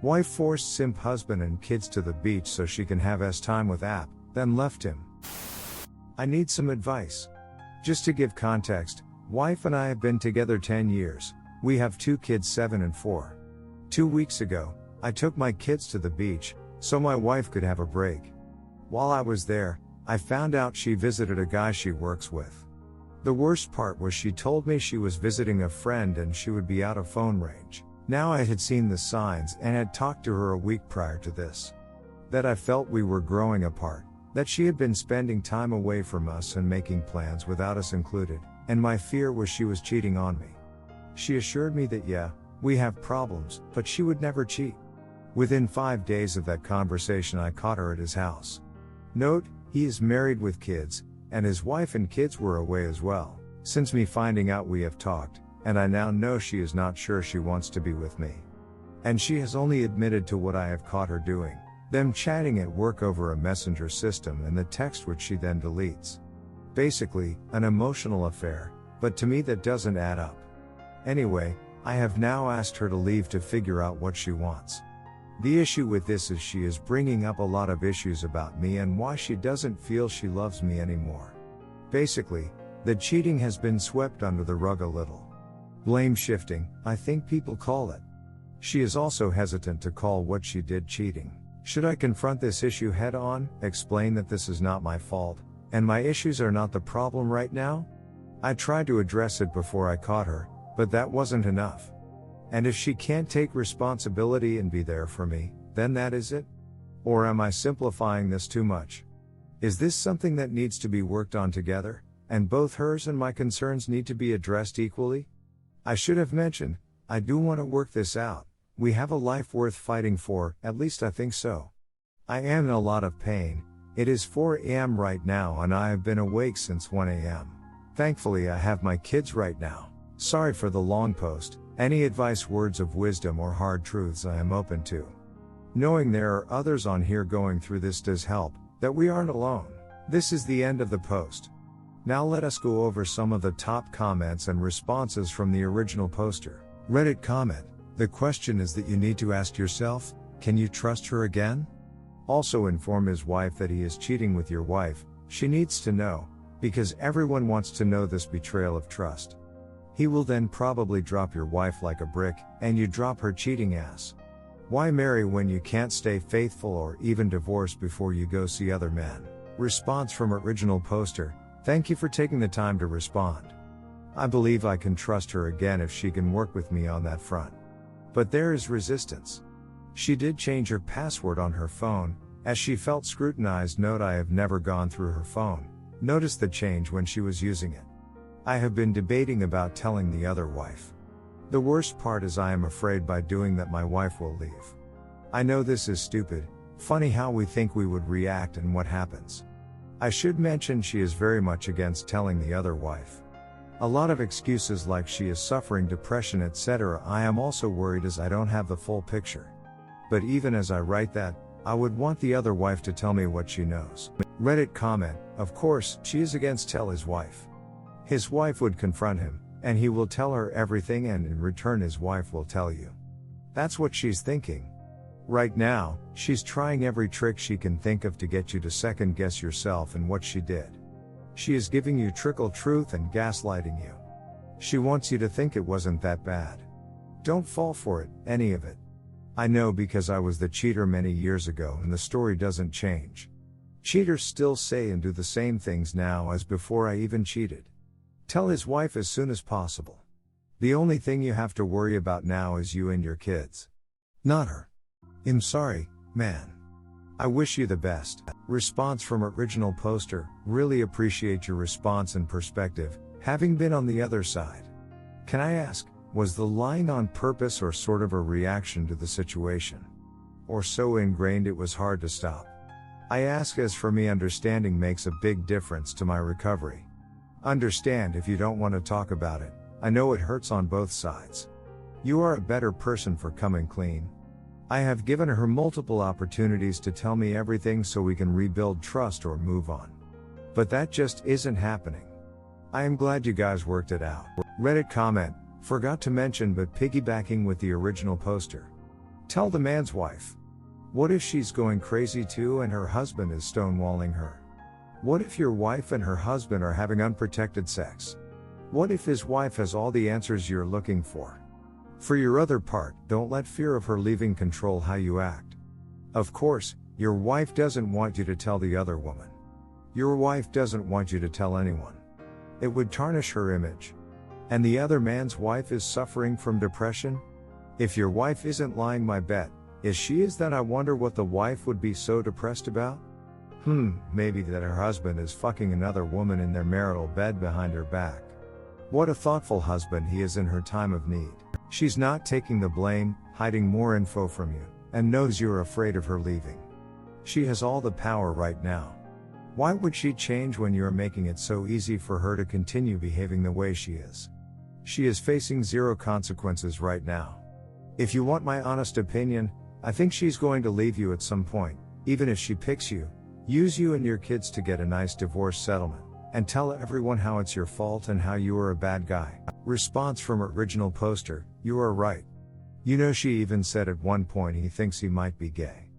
Wife forced simp husband and kids to the beach so she can have time with app, then left him. I need some advice. Just to give context, wife and I have been together 10 years. We have 2 kids, 7 and 4. 2 weeks ago, I took my kids to the beach, so my wife could have a break. While I was there, I found out she visited a guy she works with. The worst part was she told me she was visiting a friend and she would be out of phone range. Now I had seen the signs and had talked to her a week prior to this. That I felt we were growing apart, that she had been spending time away from us and making plans without us included, and my fear was she was cheating on me. She assured me that yeah, we have problems, but she would never cheat. Within 5 days of that conversation I caught her at his house. Note, he is married with kids, and his wife and kids were away as well. Since me finding out we have talked, and I now know she is not sure she wants to be with me. And she has only admitted to what I have caught her doing, them chatting at work over a messenger system and the text which she then deletes. Basically, an emotional affair, but to me that doesn't add up. Anyway, I have now asked her to leave to figure out what she wants. The issue with this is she is bringing up a lot of issues about me and why she doesn't feel she loves me anymore. Basically, the cheating has been swept under the rug a little. Blame shifting, I think people call it. She is also hesitant to call what she did cheating. Should I confront this issue head on, explain that this is not my fault, and my issues are not the problem right now? I tried to address it before I caught her, but that wasn't enough. And if she can't take responsibility and be there for me, then that is it? Or am I simplifying this too much? Is this something that needs to be worked on together, and both hers and my concerns need to be addressed equally? I should have mentioned, I do want to work this out. We have a life worth fighting for, at least I think so. I am in a lot of pain. It is 4 a.m. right now and I have been awake since 1 a.m. Thankfully I have my kids right now. Sorry for the long post. Any advice, words of wisdom or hard truths I am open to. Knowing there are others on here going through this does help, that we aren't alone. This is the end of the post. Now let us go over some of the top comments and responses from the original poster. Reddit comment: the question is that you need to ask yourself, can you trust her again? Also inform his wife that he is cheating with your wife. She needs to know, because everyone wants to know this betrayal of trust. He will then probably drop your wife like a brick, and you drop her cheating ass. Why marry when you can't stay faithful or even divorce before you go see other men? Response from original poster: thank you for taking the time to respond. I believe I can trust her again if she can work with me on that front. But there is resistance. She did change her password on her phone, as she felt scrutinized. Note: I have never gone through her phone. Notice the change when she was using it. I have been debating about telling the other wife. The worst part is I am afraid by doing that my wife will leave. I know this is stupid, funny how we think we would react and what happens. I should mention she is very much against telling the other wife. A lot of excuses like she is suffering depression etc. I am also worried as I don't have the full picture. But even as I write that, I would want the other wife to tell me what she knows. Reddit comment: of course, she is against tell his wife. His wife would confront him, and he will tell her everything and in return his wife will tell you. That's what she's thinking. Right now, she's trying every trick she can think of to get you to second guess yourself and what she did. She is giving you trickle truth and gaslighting you. She wants you to think it wasn't that bad. Don't fall for it, any of it. I know because I was the cheater many years ago and the story doesn't change. Cheaters still say and do the same things now as before I even cheated. Tell his wife as soon as possible. The only thing you have to worry about now is you and your kids. Not her. I'm sorry, man. I wish you the best. Response from original poster: really appreciate your response and perspective, having been on the other side. Can I ask, was the lying on purpose or sort of a reaction to the situation? Or so ingrained it was hard to stop? I ask as for me, understanding makes a big difference to my recovery. Understand if you don't want to talk about it. I know it hurts on both sides. You are a better person for coming clean. I have given her multiple opportunities to tell me everything so we can rebuild trust or move on. But that just isn't happening. I am glad you guys worked it out. Reddit comment: forgot to mention but piggybacking with the original poster. Tell the man's wife. What if she's going crazy too and her husband is stonewalling her? What if your wife and her husband are having unprotected sex? What if his wife has all the answers you're looking for? For your other part, don't let fear of her leaving control how you act. Of course, your wife doesn't want you to tell the other woman. Your wife doesn't want you to tell anyone. It would tarnish her image. And the other man's wife is suffering from depression? If your wife isn't lying, my bet is she is. Then I wonder what the wife would be so depressed about? Maybe that her husband is fucking another woman in their marital bed behind her back. What a thoughtful husband he is in her time of need. She's not taking the blame, hiding more info from you, and knows you're afraid of her leaving. She has all the power right now. Why would she change when you're making it so easy for her to continue behaving the way she is? She is facing zero consequences right now. If you want my honest opinion, I think she's going to leave you at some point, even if she picks you, use you and your kids to get a nice divorce settlement, and tell everyone how it's your fault and how you are a bad guy. Response from original poster, you are right. You know, she even said at one point he thinks he might be gay.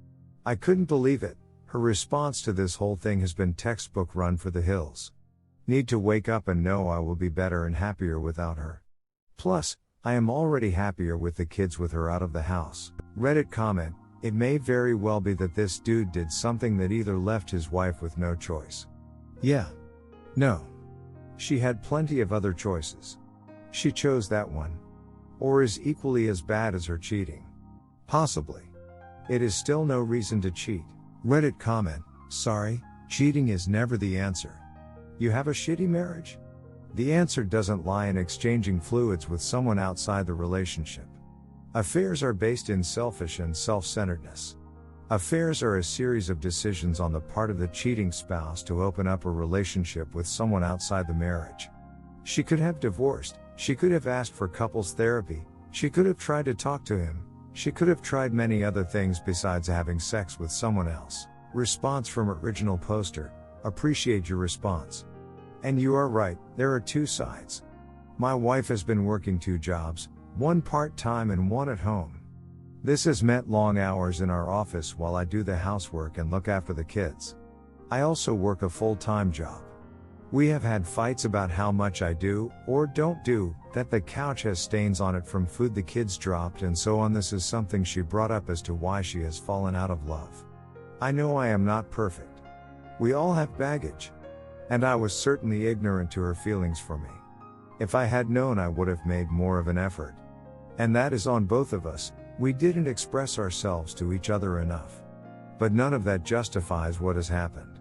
I couldn't believe it. Her response to this whole thing has been textbook run for the hills. Need to wake up and know I will be better and happier without her. Plus, I am already happier with the kids with her out of the house. Reddit comment, it may very well be that this dude did something that either left his wife with no choice. Yeah. No. She had plenty of other choices. She chose that one. Or is equally as bad as her cheating. Possibly. It is still no reason to cheat. Reddit comment, sorry, cheating is never the answer. You have a shitty marriage? The answer doesn't lie in exchanging fluids with someone outside the relationship. Affairs are based in selfish and self-centeredness. Affairs are a series of decisions on the part of the cheating spouse to open up a relationship with someone outside the marriage. She could have divorced, she could have asked for couples therapy, she could have tried to talk to him, she could have tried many other things besides having sex with someone else. Response from original poster, appreciate your response. And you are right, there are two sides. My wife has been working 2 jobs, one part-time and one at home. This has meant long hours in our office while I do the housework and look after the kids. I also work a full-time job. We have had fights about how much I do, or don't do, that the couch has stains on it from food the kids dropped and so on. This is something she brought up as to why she has fallen out of love. I know I am not perfect. We all have baggage. And I was certainly ignorant to her feelings for me. If I had known, I would have made more of an effort. And that is on both of us, we didn't express ourselves to each other enough. But none of that justifies what has happened.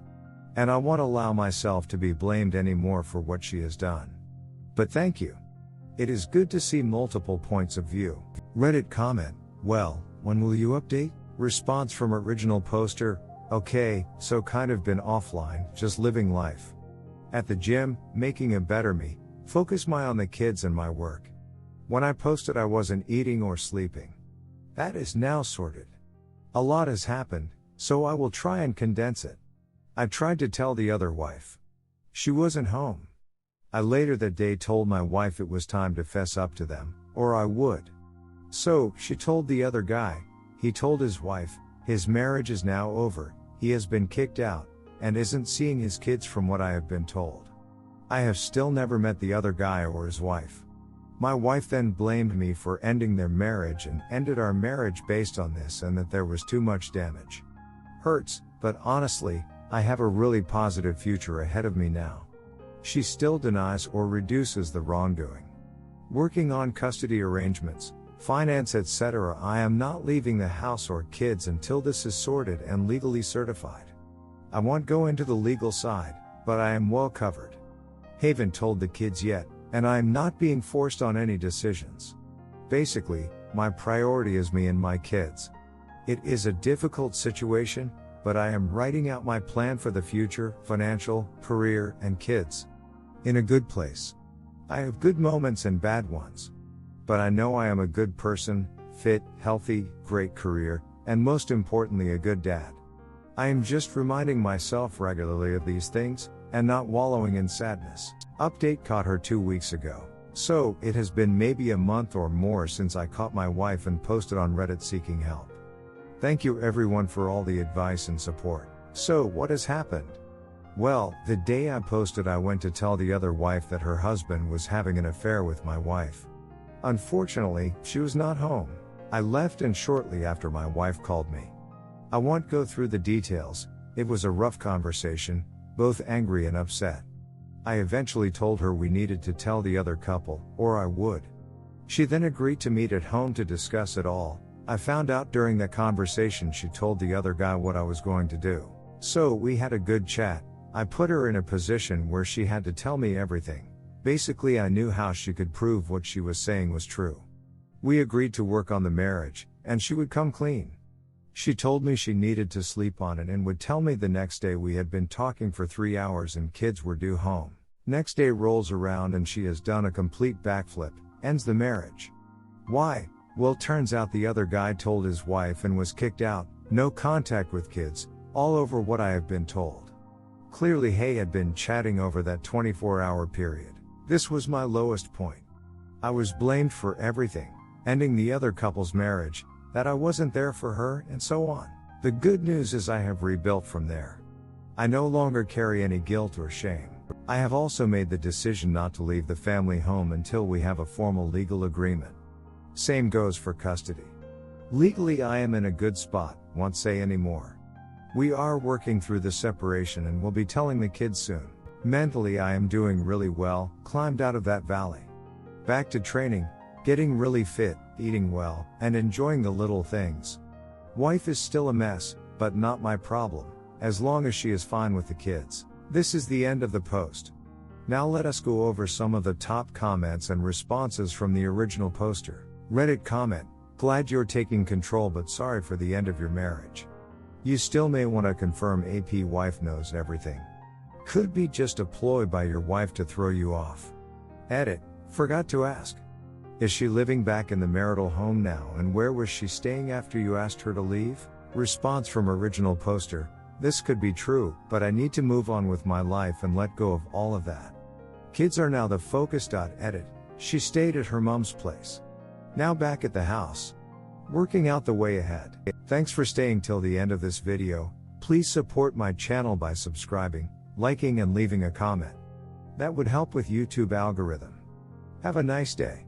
And I won't allow myself to be blamed anymore for what she has done. But thank you. It is good to see multiple points of view. Reddit comment, well, when will you update? Response from original poster, okay, so kind of been offline, just living life. At the gym, making a better me, focus on the kids and my work. When I posted I wasn't eating or sleeping. That is now sorted. A lot has happened, so I will try and condense it. I tried to tell the other wife. She wasn't home. I later that day told my wife it was time to fess up to them, or I would. So, she told the other guy, he told his wife, his marriage is now over, he has been kicked out, and isn't seeing his kids from what I have been told. I have still never met the other guy or his wife. My wife then blamed me for ending their marriage and ended our marriage based on this and that there was too much damage. Hurts, but honestly, I have a really positive future ahead of me now. She still denies or reduces the wrongdoing. Working on custody arrangements, finance etc. I am not leaving the house or kids until this is sorted and legally certified. I won't go into the legal side, but I am well covered. Haven't told the kids yet, and I am not being forced on any decisions. Basically, my priority is me and my kids. It is a difficult situation, but I am writing out my plan for the future, financial, career, and kids. In a good place. I have good moments and bad ones. But I know I am a good person, fit, healthy, great career, and most importantly a good dad. I am just reminding myself regularly of these things, and not wallowing in sadness. Update caught her 2 weeks ago. So, it has been maybe a month or more since I caught my wife and posted on Reddit seeking help. Thank you everyone for all the advice and support. So, what has happened? Well, the day I posted I went to tell the other wife that her husband was having an affair with my wife. Unfortunately, she was not home. I left and shortly after my wife called me. I won't go through the details, it was a rough conversation, both angry and upset. I eventually told her we needed to tell the other couple, or I would. She then agreed to meet at home to discuss it all. I found out during that conversation she told the other guy what I was going to do. So we had a good chat. I put her in a position where she had to tell me everything. Basically I knew how she could prove what she was saying was true. We agreed to work on the marriage, and she would come clean. She told me she needed to sleep on it and would tell me the next day. We had been talking for 3 hours and kids were due home. Next day rolls around and she has done a complete backflip, ends the marriage. Why? Well, turns out the other guy told his wife and was kicked out, no contact with kids, all over what I have been told. Clearly Hay had been chatting over that 24-hour period. This was my lowest point. I was blamed for everything, ending the other couple's marriage, that I wasn't there for her, and so on. The good news is I have rebuilt from there. I no longer carry any guilt or shame. I have also made the decision not to leave the family home until we have a formal legal agreement. Same goes for custody. Legally I am in a good spot, won't say any more. We are working through the separation and will be telling the kids soon. Mentally I am doing really well, climbed out of that valley. Back to training, getting really fit, eating well, and enjoying the little things. Wife is still a mess, but not my problem, as long as she is fine with the kids. This is the end of the post. Now let us go over some of the top comments and responses from the original poster. Reddit comment: glad you're taking control but sorry for the end of your marriage. You still may want to confirm AP wife knows everything. Could be just a ploy by your wife to throw you off. Edit: forgot to ask. Is she living back in the marital home now, and where was she staying after you asked her to leave? Response from original poster: this could be true, but I need to move on with my life and let go of all of that. Kids are now the focus. Edit: she stayed at her mom's place. Now back at the house. Working out the way ahead. Thanks for staying till the end of this video. Please support my channel by subscribing, liking and leaving a comment. That would help with YouTube algorithm. Have a nice day.